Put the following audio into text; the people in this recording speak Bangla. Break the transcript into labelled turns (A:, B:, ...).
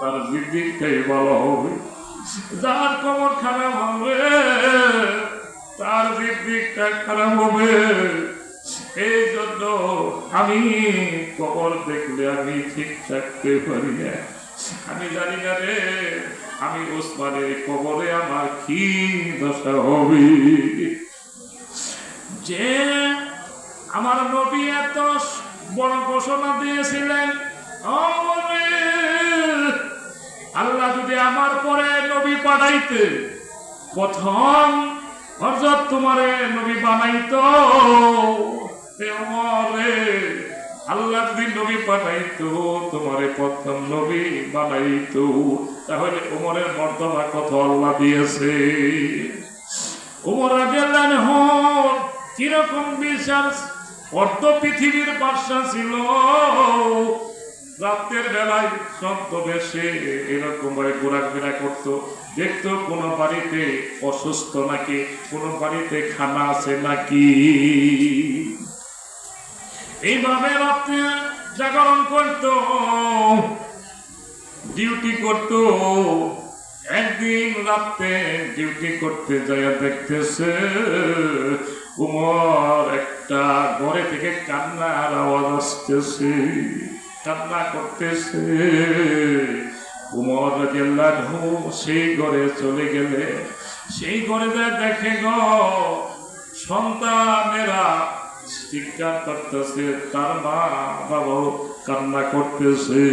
A: তার জিদ্দিকটাই ভালো হবে। যার কবর খারাপ হবে তার জিদ্দিকটা খারাপ হবে। এই জন্য আমি কবর দেখলে আমি ঠিক থাকতে পারি না। আমি জানি না রে, আমি ওসমানের কবরে আমার কি দশা হবে। যে আমার নবী এত বড় ঘোষণা দিয়েছিলেন, আল্লাহ যদি আমার পরে নবী পাঠাইতে, প্রথম হযরত তোমারে নবী বানাইতো, আল্লাহ যদি নবী পাঠাইতো, তোমারে প্রথম নবী বানাইতো, তাহলে ওমরের মর্তবা কত আল্লাহ দিয়েছে। ওমর রাদিয়াল্লাহু আনহু কিরকম বিশাল অর্ধ পৃথিবীর বাদশা ছিল। রাতের বেলায় ছদ্মবেশে এরকম ভাবে ঘোরাফেরা করতো, দেখতো কোন বাড়িতে অসুস্থ নাকি, কোন বাড়িতে খানা আছে নাকি। এইভাবে রাত্রে জাগরণ করতো, ডিউটি করতো। একদিন রাতে ডিউটি করতে যাইয়া দেখতেছে উমর একটা ঘরে থেকে কান্নার আওয়াজ আসতেছে, কান্না করতেছে। উমর রাদিয়াল্লাহু আনহু সেই ঘরে চলে গেলে, সেই ঘরে দেখে গো সন্তানেরা চিৎকার করতেছে, তার মা বাবাও কান্না করতেছে।